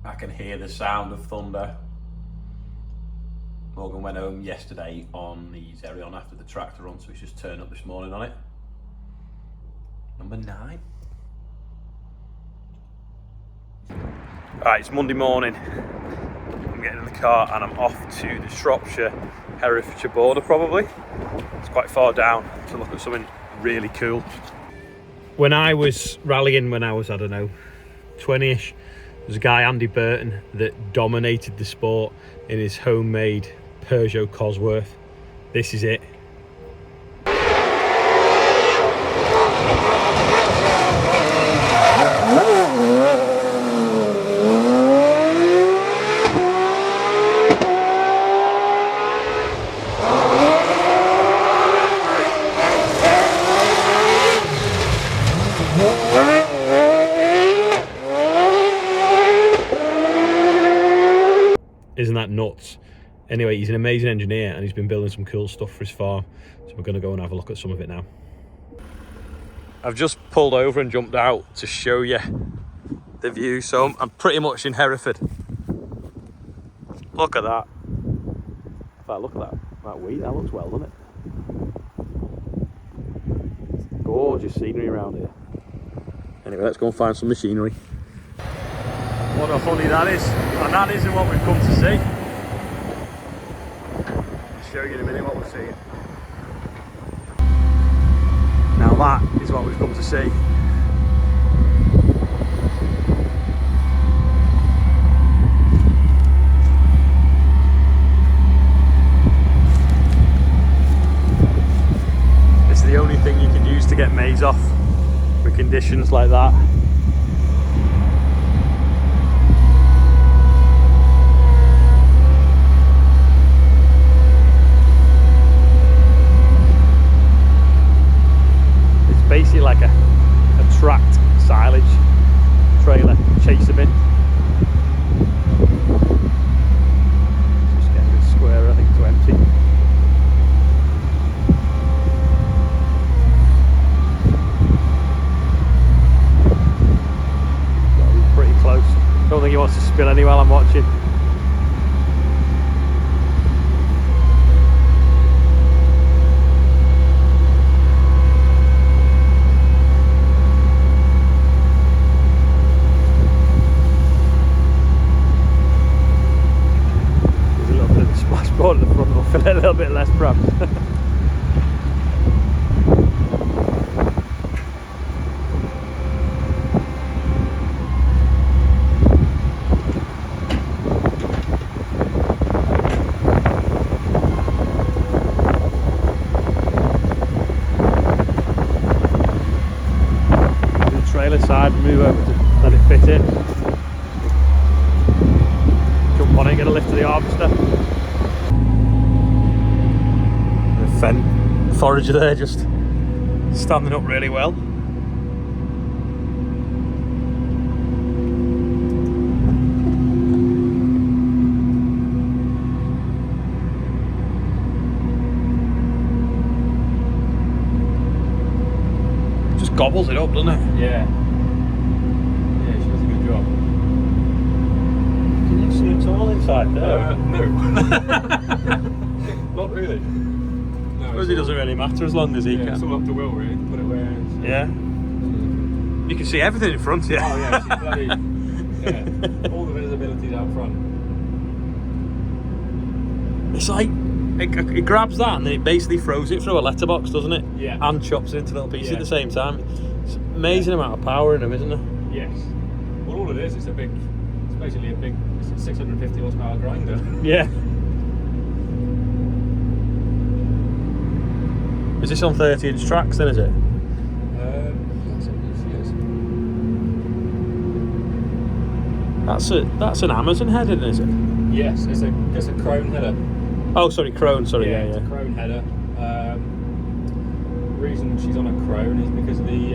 I can hear the sound of thunder. Morgan went home yesterday on the Zerion after the tractor run, so he's just turned up this morning on it. Number 9. Right, it's Monday morning. I'm getting in the car and I'm off to the Shropshire Herefordshire border probably. It's quite far down to look at something really cool. When I was rallying when I was, I don't know, 20ish, there's a guy, Andy Burton, that dominated the sport in his homemade Peugeot Cosworth. This is it. Isn't that nuts? Anyway, he's an amazing engineer and he's been building some cool stuff for his farm. So we're going to go and have a look at some of it now. I've just pulled over and jumped out to show you the view. So I'm pretty much in Hereford. Look at that. In fact, look at that wheat. That looks well, doesn't it? Gorgeous scenery around here. Anyway, let's go and find some machinery. What a honey that is, and that isn't what we've come to see. I'll show you in a minute what we're seeing. Now that is what we've come to see. It's the only thing you can use to get maize off with conditions like that. Basically like a tracked silage trailer, chase them in. Just getting a bit square, I think, to empty. Got to be pretty close. Don't think he wants to spill any while I'm watching. At the front, we'll fill it a little bit less perhaps. The trailer side, move over to let it fit in. Jump on it, get a lift to the harvester. Forager there just standing up really well. Just gobbles it up, doesn't it? Yeah. Yeah, she does a good job. Can you see it all inside there? No. Not really. I suppose it doesn't really matter as long as he can. It's all up to Will really, to put it where it's... Yeah. You can see everything in front of you. Oh yeah, she's bloody... yeah, all the visibility's out front. It's like, it grabs that and then it basically throws it through a letterbox, doesn't it? Yeah. And chops it into little pieces at the same time. It's an amazing amount of power in them, isn't there? Yes. Well, all it is, it's basically a big, it's a 650 horsepower grinder. Yeah. Is this on 30-inch tracks then, is it? That's an Amazon header, is it? Yes, it's a Crone header. Oh, sorry, Crone. Sorry, yeah. It's a Crone header. The reason she's on a Crone is because of the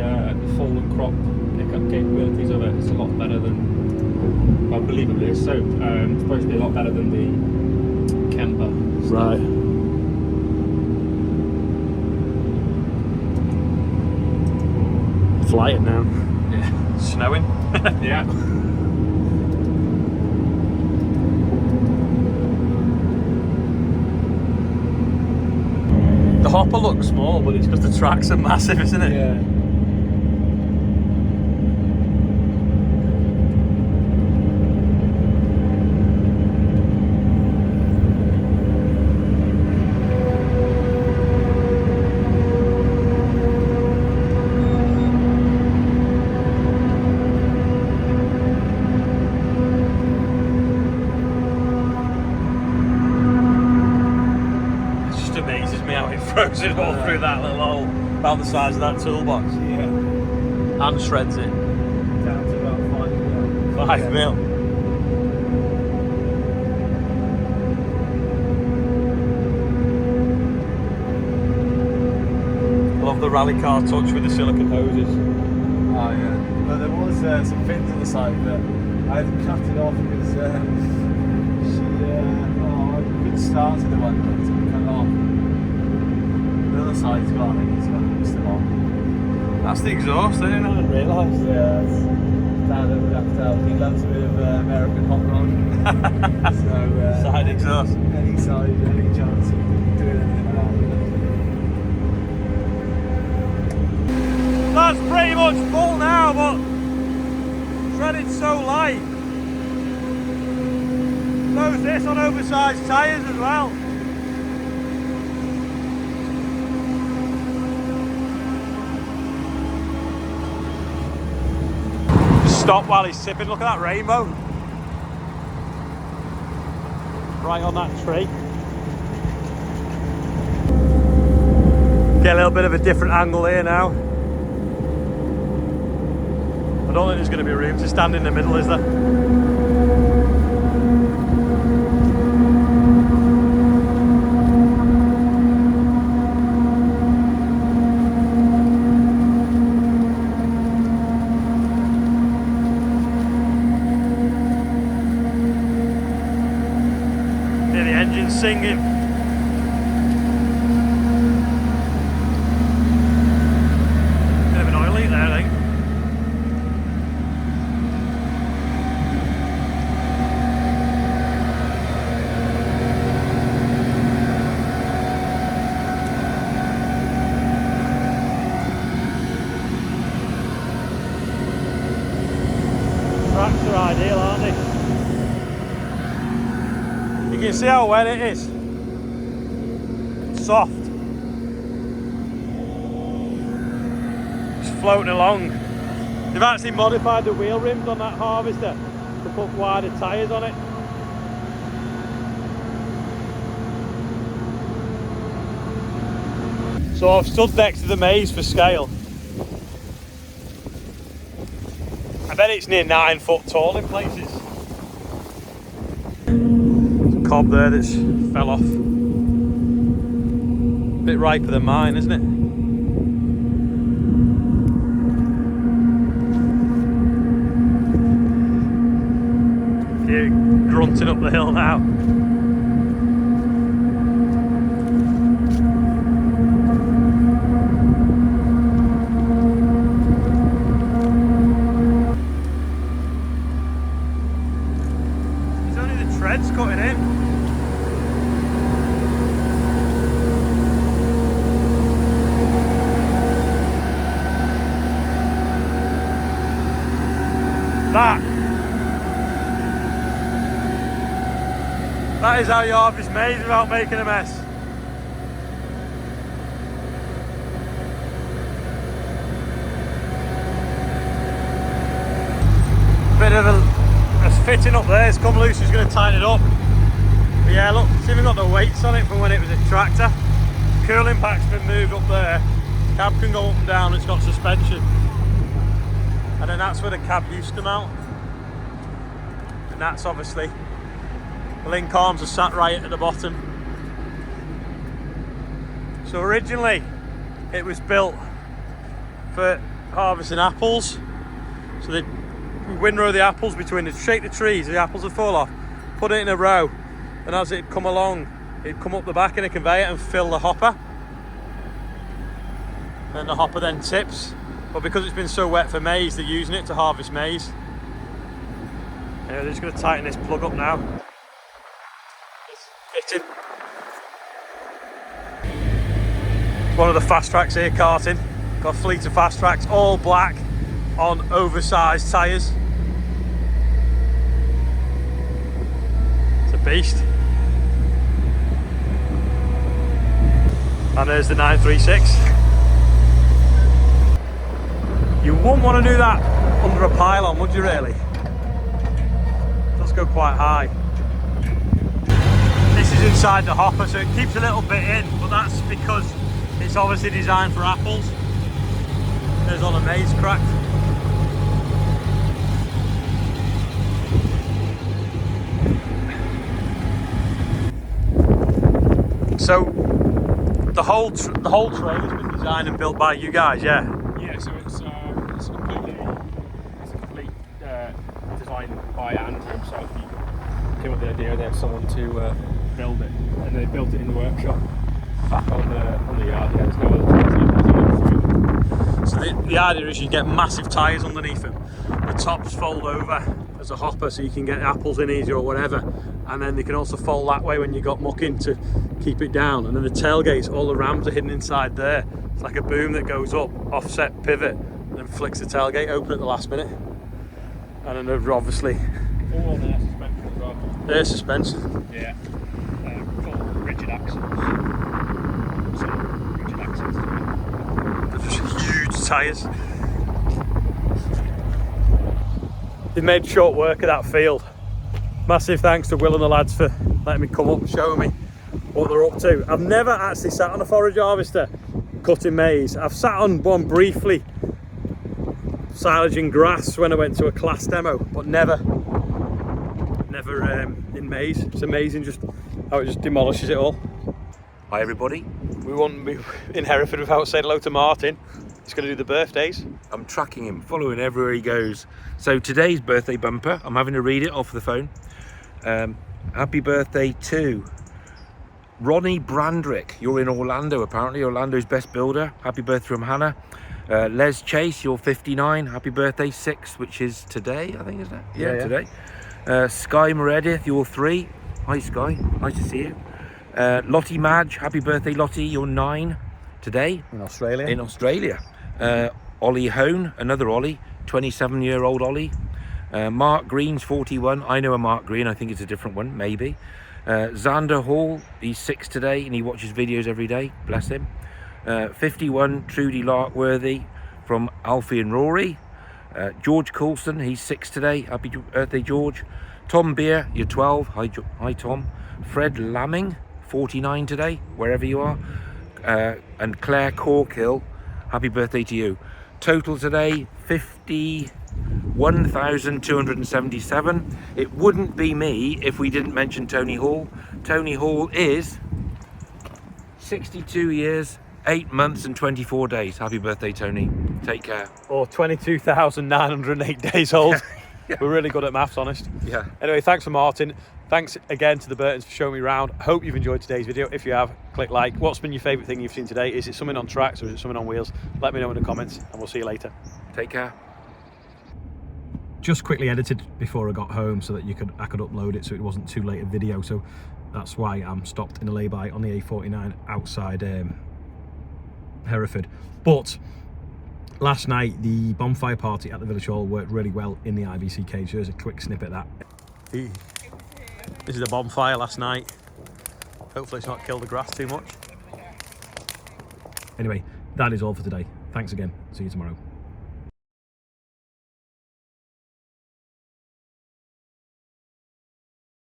fall and crop pickup capabilities of it. It's a lot better than, well, believably, it's supposed to be a lot better than the Kemper stuff. Right. Flying now. Yeah. Snowing. Yeah. The hopper looks small, but it's because the tracks are massive, isn't it? Yeah. Amazes me how it throws it all through that little hole about the size of that toolbox. Yeah. And shreds it. Down to about 5 mil. 5 mil. I love the rally car touch with the silicone hoses. Oh yeah. But there was some fins on the side, but I had to cut it off because I couldn't start to the one that it cut off. The other side's got, I think it's got still on. That's the exhaust, I didn't realise. Yeah, Dad would have to tell. He loves a bit of American hot rod. So, Side exhaust. Any side, any chance of doing anything like that. That's pretty much full now, but threaded so light. Knows this on oversized tyres as well. Stop while he's sipping. Look at that rainbow. Right on that tree. Get a little bit of a different angle here now. I don't think there's going to be room to stand in the middle, is there? Singing. Bit of an oil leak there, I think. Tracks are ideal, aren't they? You can see how wet it is. It's soft. Just floating along. They've actually modified the wheel rims on that harvester to put wider tyres on it. So I've stood next to the Maize for scale. I bet it's near 9 foot tall in places. Cob there that's fell off. Bit riper than mine, isn't it? You're grunting up the hill now. It's only the treads cutting in. That is how you harvest maize without making a mess. Bit of a fitting up there, it's come loose, he's going to tighten it up. But yeah, look, it's even got the weights on it from when it was a tractor. Cooling pack's been moved up there. Cab can go up and down, it's got suspension. And then that's where the cab used to mount. And that's obviously, the link arms are sat right at the bottom. So originally it was built for harvesting apples. So they windrow the apples between the shake the trees, the apples would fall off, put it in a row, and as it come along, it'd come up the back in a conveyor and fill the hopper. And the hopper then tips. But because it's been so wet for maize, they're using it to harvest maize. Anyway, they're just going to tighten this plug up now. It's fitting. One of the fast tracks here karting. Got a fleet of fast tracks, all black on oversized tyres. It's a beast. And there's the 936. You wouldn't want to do that under a pylon, would you really? It does go quite high. This is inside the hopper, so it keeps a little bit in, but that's because it's obviously designed for apples. There's all the maize cracked. So the whole trailer's been designed and built by you guys, yeah? Yeah, so it's a complete design by Andrew himself. He came up with the idea. They had someone to build it, and they built it in the workshop back on the yard. Yeah, there's no other tyres. So the idea is you get massive tyres underneath them. The tops fold over as a hopper, so you can get apples in easier or whatever. And then they can also fold that way when you got mucking to keep it down. And then the tailgates, all the rams are hidden inside there. It's like a boom that goes up, offset pivot, and then flicks the tailgate open at the last minute. And then they're obviously all on air suspension as well. Air suspension. Yeah. Full rigid axles. Some rigid axles. They're just huge tyres. They made short work of that field. Massive thanks to Will and the lads for letting me come up and showing me what they're up to. I've never actually sat on a forage harvester cutting maize. I've sat on one briefly silaging grass when I went to a class demo, but never in maize. It's amazing just how it just demolishes it all. Hi everybody. We wouldn't be in Hereford without saying hello to Martin. He's going to do the birthdays. I'm tracking him, following everywhere he goes. So today's birthday bumper, I'm having to read it off the phone. Happy birthday to Ronnie Brandrick. You're in Orlando apparently, Orlando's best builder. Happy birthday from Hannah. Les Chase, you're 59. Happy birthday, 6, which is today, I think, isn't it? Yeah. Today. Sky Meredith, you're 3. Hi Sky, nice to see you. Lottie Madge, happy birthday Lottie, you're 9 today. In Australia. In Australia. Ollie Hone, another Ollie, 27-year-old Ollie. Mark Green's 41. I know a Mark Green, I think it's a different one, maybe. Xander Hall, he's 6 today and he watches videos every day, bless him. 51, Trudy Larkworthy from Alfie and Rory. George Coulson, he's 6 today, happy birthday George. Tom Beer, you're 12, hi Tom. Fred Lamming, 49 today, wherever you are. And Claire Corkill, happy birthday to you. Total today, 51,277. It wouldn't be me if we didn't mention Tony Hall. Tony Hall is 62 years, 8 months and 24 days. Happy birthday, Tony. Take care. Or 22,908 days old. Yeah. We're really good at maths, honest. Yeah. Anyway, thanks for Martin. Thanks again to the Burtons for showing me around. Hope you've enjoyed today's video. If you have, click like. What's been your favourite thing you've seen today? Is it something on tracks or is it something on wheels? Let me know in the comments and we'll see you later. Take care. Just quickly edited before I got home so that I could upload it so it wasn't too late a video. So that's why I'm stopped in a lay-by on the A49 outside Hereford. But last night, the bonfire party at the Village Hall worked really well in the IBC cage. There's a quick snippet of that. This is the bonfire last night. Hopefully it's not killed the grass too much. Anyway, that is all for today. Thanks again. See you tomorrow.